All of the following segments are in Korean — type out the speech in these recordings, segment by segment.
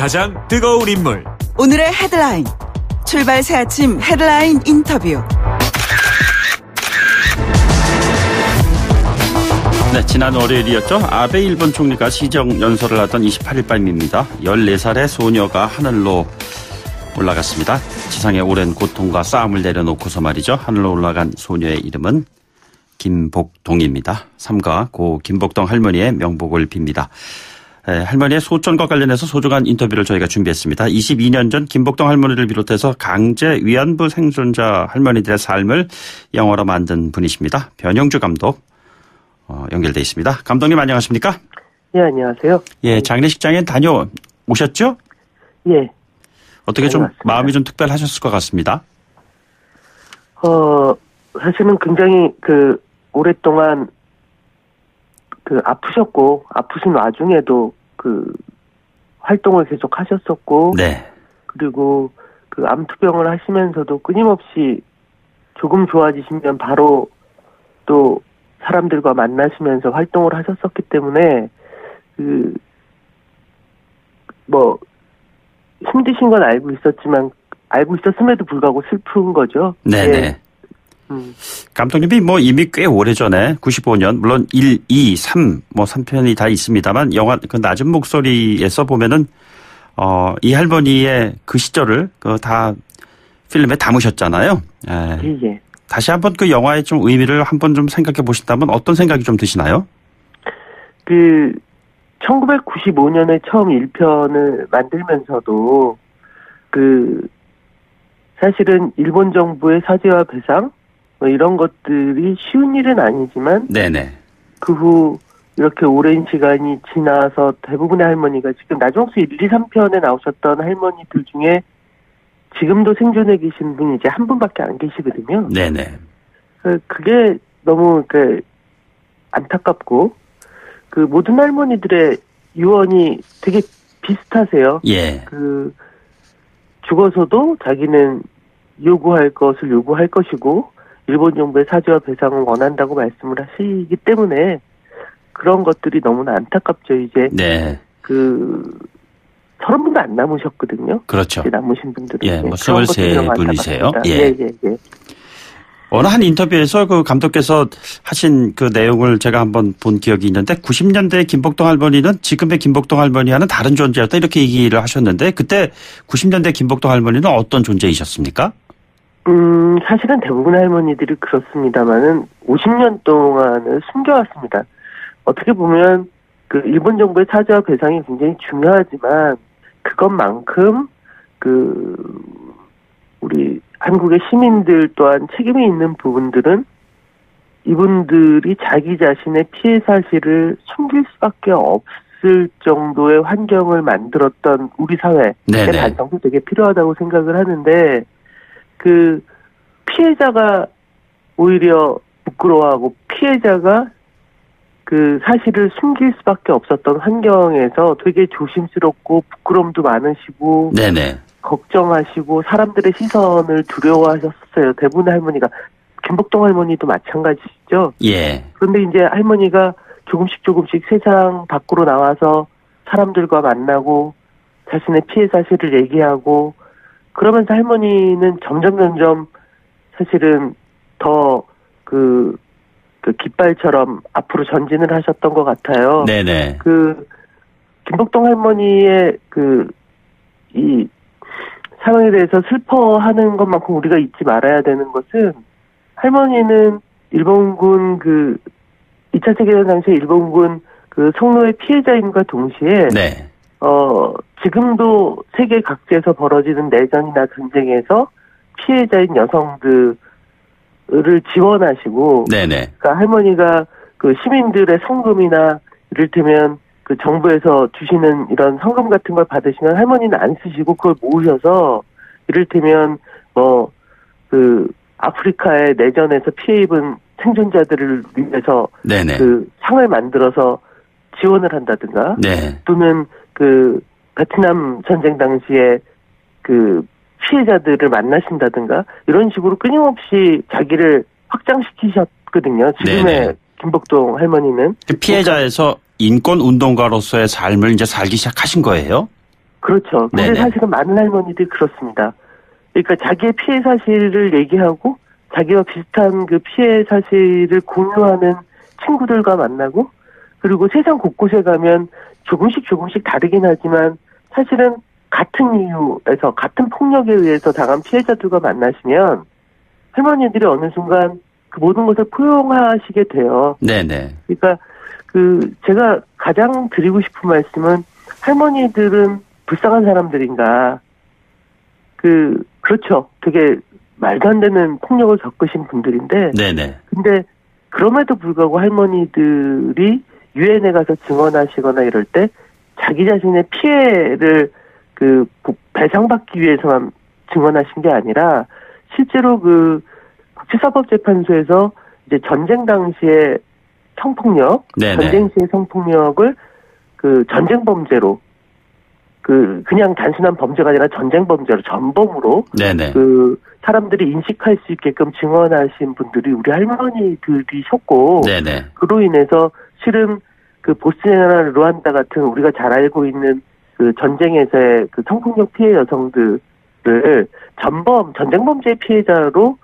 가장 뜨거운 인물. 오늘의 헤드라인. 출발 새 아침 헤드라인 인터뷰. 네, 지난 월요일이었죠. 아베 일본 총리가 시정연설을 하던 28일 밤입니다. 14살의 소녀가 하늘로 올라갔습니다. 지상의 오랜 고통과 싸움을 내려놓고서 말이죠. 하늘로 올라간 소녀의 이름은 김복동입니다. 삼가 고 김복동 할머니의 명복을 빕니다. 할머니의 소천과 관련해서 소중한 인터뷰를 저희가 준비했습니다. 22년 전 김복동 할머니를 비롯해서 강제 위안부 생존자 할머니들의 삶을 영화로 만든 분이십니다. 변영주 감독 연결돼 있습니다. 감독님 안녕하십니까? 예, 안녕하세요. 예, 장례식장에 다녀오셨죠? 예. 어떻게 좀 다녀왔습니다. 마음이 좀 특별하셨을 것 같습니다. 사실은 굉장히 오랫동안 아프셨고, 아프신 와중에도 활동을 계속 하셨었고, 네. 그리고 암투병을 하시면서도 끊임없이 조금 좋아지시면 바로 또 사람들과 만나시면서 활동을 하셨었기 때문에, 힘드신 건 알고 있었음에도 불구하고 슬픈 거죠. 네네. 예. 감독님이 이미 꽤 오래전에 95년 물론 1, 2, 3 3편이 다 있습니다만 영화 그 낮은 목소리에서 보면은 이 할머니의 그 시절을 다 필름에 담으셨잖아요. 예. 다시 한번 그 영화의 좀 의미를 한번 좀 생각해 보신다면 어떤 생각이 좀 드시나요? 1995년에 처음 1편을 만들면서도 사실은 일본 정부의 사죄와 배상 이런 것들이 쉬운 일은 아니지만 네네. 그 후 이렇게 오랜 시간이 지나서 대부분의 할머니가 지금 나중수 1, 2, 3편에 나오셨던 할머니들 중에 지금도 생존해 계신 분이 이제 한 분밖에 안 계시거든요. 네네. 그게 너무 안타깝고 모든 할머니들의 유언이 되게 비슷하세요. 예. 죽어서도 자기는 요구할 것을 요구할 것이고 일본 정부의 사죄와 배상을 원한다고 말씀을 하시기 때문에 그런 것들이 너무나 안타깝죠. 이제 네. 30분도 안 남으셨거든요. 그렇죠. 이제 남으신 분들은. 예, 23분이세요. 예. 어느 한 인터뷰에서 그 감독께서 하신 그 내용을 제가 한번 본 기억이 있는데 90년대 김복동 할머니는 지금의 김복동 할머니와는 다른 존재였다 이렇게 얘기를 하셨는데 그때 90년대 김복동 할머니는 어떤 존재이셨습니까? 사실은 대부분 할머니들이 그렇습니다만은 50년 동안을 숨겨왔습니다. 어떻게 보면 일본 정부의 사죄와 배상이 굉장히 중요하지만 그것만큼 우리 한국의 시민들 또한 책임이 있는 부분들은 이분들이 자기 자신의 피해 사실을 숨길 수밖에 없을 정도의 환경을 만들었던 우리 사회의 반성도 되게 필요하다고 생각을 하는데 피해자가 오히려 부끄러워하고 피해자가 사실을 숨길 수밖에 없었던 환경에서 되게 조심스럽고 부끄럼도 많으시고 네네. 걱정하시고 사람들의 시선을 두려워하셨어요. 대부분의 할머니가. 김복동 할머니도 마찬가지시죠. 예. 그런데 이제 할머니가 조금씩 세상 밖으로 나와서 사람들과 만나고 자신의 피해 사실을 얘기하고 그러면서 할머니는 점점 사실은 더 깃발처럼 앞으로 전진을 하셨던 것 같아요. 네네. 김복동 할머니의 이 상황에 대해서 슬퍼하는 것만큼 우리가 잊지 말아야 되는 것은 할머니는 일본군 2차 세계대전 당시에 일본군 성노예 피해자임과 동시에 네. 지금도 세계 각지에서 벌어지는 내전이나 전쟁에서 피해자인 여성들을 지원하시고 네네. 그러니까 할머니가 시민들의 성금이나 이를테면 정부에서 주시는 이런 성금 같은 걸 받으시면 할머니는 안 쓰시고 그걸 모으셔서 이를테면 아프리카의 내전에서 피해 입은 생존자들을 위해서 네네. 상을 만들어서 지원을 한다든가 네. 또는 베트남 전쟁 당시에 피해자들을 만나신다든가 이런 식으로 끊임없이 자기를 확장시키셨거든요. 지금의 네네. 김복동 할머니는. 피해자에서 인권운동가로서의 삶을 이제 살기 시작하신 거예요? 그렇죠. 근데 네네. 사실은 많은 할머니들이 그렇습니다. 그러니까 자기의 피해 사실을 얘기하고 자기와 비슷한 그 피해 사실을 공유하는 친구들과 만나고 그리고 세상 곳곳에 가면 조금씩 다르긴 하지만 사실은 같은 이유에서 같은 폭력에 의해서 당한 피해자들과 만나시면 할머니들이 어느 순간 그 모든 것을 포용하시게 돼요. 네네. 그러니까 제가 가장 드리고 싶은 말씀은 할머니들은 불쌍한 사람들인가. 그렇죠. 되게 말도 안 되는 폭력을 겪으신 분들인데. 네네. 근데 그럼에도 불구하고 할머니들이 유엔에 가서 증언하시거나 이럴 때 자기 자신의 피해를 배상받기 위해서만 증언하신 게 아니라 실제로 국제사법재판소에서 이제 전쟁 당시에 성폭력, 네네. 전쟁 시의 성폭력을 전쟁 범죄로 그냥 단순한 범죄가 아니라 전쟁 범죄로 전범으로 네네. 사람들이 인식할 수 있게끔 증언하신 분들이 우리 할머니들이셨고 네네. 그로 인해서 실은 보스니아나 루안다 같은 우리가 잘 알고 있는 전쟁에서의 성폭력 피해 여성들을 전쟁 범죄 피해자로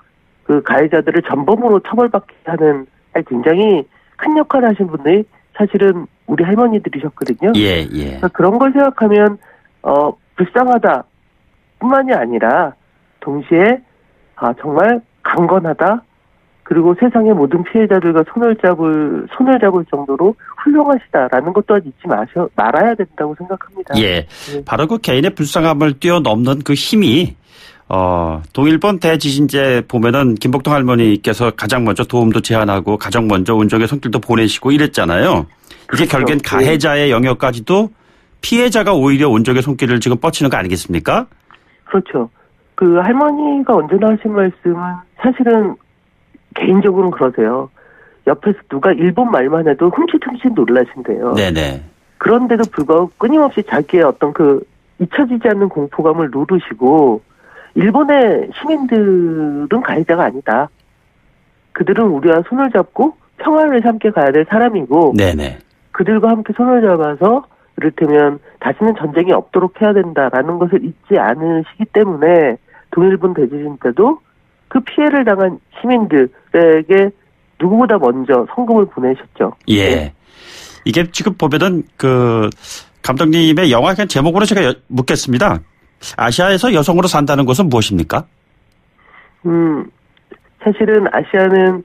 가해자들을 전범으로 처벌받게 하는 굉장히 큰 역할을 하신 분들이 사실은 우리 할머니들이셨거든요. 예. 그러니까 그런 걸 생각하면 불쌍하다 뿐만이 아니라 동시에 정말 강건하다. 그리고 세상의 모든 피해자들과 손을 잡을 정도로 훌륭하시다라는 것 또한 잊지 말아야 된다고 생각합니다. 예. 바로 그 개인의 불쌍함을 뛰어넘는 그 힘이 동일본 대지진제 보면은 김복동 할머니께서 가장 먼저 도움도 제안하고 가장 먼저 온종의 손길도 보내시고 이랬잖아요. 이게 그렇죠. 결국엔 가해자의 영역까지도 피해자가 오히려 온종의 손길을 지금 뻗치는 거 아니겠습니까? 그렇죠. 할머니가 언제나 하신 말씀은 사실은 개인적으로는 그러세요. 옆에서 누가 일본 말만 해도 흠칫흠칫 놀라신대요. 네네. 그런데도 불구하고 끊임없이 자기의 어떤 잊혀지지 않는 공포감을 누르시고 일본의 시민들은 가해자가 아니다. 그들은 우리와 손을 잡고 평화를 위해서 함께 가야 될 사람이고 네네. 그들과 함께 손을 잡아서 이를테면 다시는 전쟁이 없도록 해야 된다라는 것을 잊지 않으시기 때문에 동일본 대지진 때도 그 피해를 당한 시민들에게 누구보다 먼저 성금을 보내셨죠. 예. 네. 이게 지금 보면은 감독님의 영화 그냥 제목으로 제가 묻겠습니다. 아시아에서 여성으로 산다는 것은 무엇입니까? 사실은 아시아는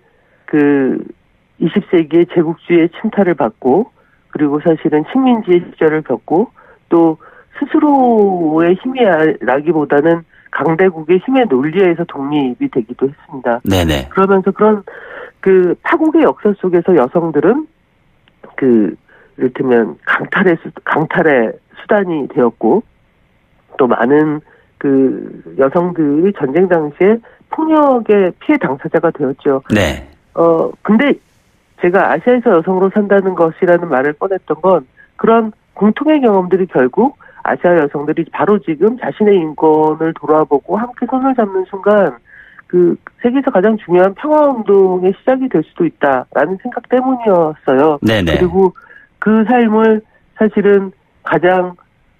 20세기의 제국주의의 침탈을 받고 그리고 사실은 식민지의 시절을 겪고 또 스스로의 힘이라기보다는 강대국의 힘의 논리에서 독립이 되기도 했습니다. 네네. 그러면서 그런 파국의 역사 속에서 여성들은 이를테면 강탈의 수단이 되었고 또 많은 여성들이 전쟁 당시에 폭력의 피해 당사자가 되었죠. 네. 근데 제가 아시아에서 여성으로 산다는 것이라는 말을 꺼냈던 건 그런 공통의 경험들이 결국 아시아 여성들이 바로 지금 자신의 인권을 돌아보고 함께 손을 잡는 순간 세계에서 가장 중요한 평화운동의 시작이 될 수도 있다라는 생각 때문이었어요. 네네. 그리고 그 삶을 사실은 가장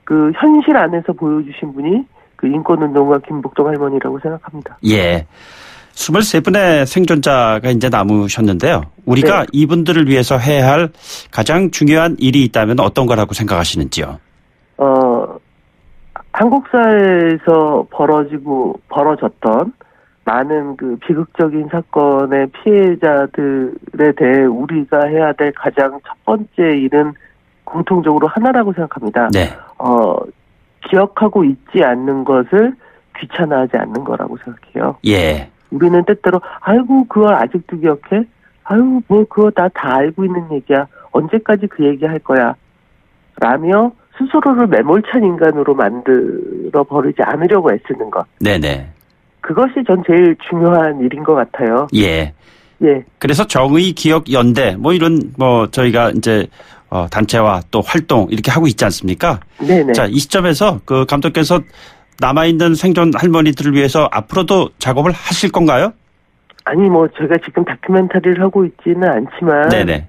현실 안에서 보여주신 분이 인권운동가 김복동 할머니라고 생각합니다. 예. 23분의 생존자가 이제 남으셨는데요. 우리가 네. 이분들을 위해서 해야 할 가장 중요한 일이 있다면 어떤 거라고 생각하시는지요? 한국 사회에서 벌어졌던 많은 비극적인 사건의 피해자들에 대해 우리가 해야 될 가장 첫 번째 일은 공통적으로 하나라고 생각합니다. 네. 기억하고 잊지 않는 것을 귀찮아하지 않는 거라고 생각해요. 예. 우리는 때때로 아이고 그걸 아직도 기억해? 아이고 그거 다 알고 있는 얘기야. 언제까지 그 얘기 할 거야? 라며 스스로를 매몰찬 인간으로 만들어 버리지 않으려고 애쓰는 것. 네네. 그것이 전 제일 중요한 일인 것 같아요. 예. 예. 그래서 정의 기억 연대 이런 저희가 이제 단체와 또 활동 이렇게 하고 있지 않습니까? 네네. 자, 이 시점에서 감독께서 남아있는 생존 할머니들을 위해서 앞으로도 작업을 하실 건가요? 아니 제가 지금 다큐멘터리를 하고 있지는 않지만 네네.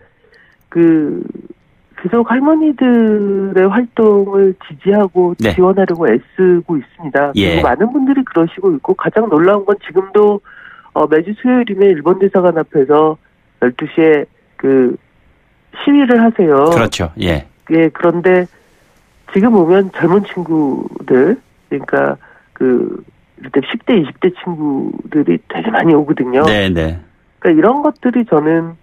계속 할머니들의 활동을 지지하고 네. 지원하려고 애쓰고 있습니다. 예. 그리고 많은 분들이 그러시고 있고 가장 놀라운 건 지금도 매주 수요일이면 일본 대사관 앞에서 12시에 그 시위를 하세요. 그렇죠. 예. 예, 그런데 지금 보면 젊은 친구들, 그러니까 이때 10대, 20대 친구들이 되게 많이 오거든요. 네네. 그러니까 이런 것들이 저는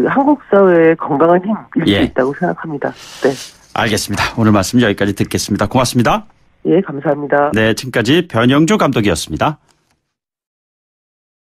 한국 사회의 건강한 힘일 예. 수 있다고 생각합니다. 네. 알겠습니다. 오늘 말씀 여기까지 듣겠습니다. 고맙습니다. 예, 감사합니다. 네, 지금까지 변영주 감독이었습니다.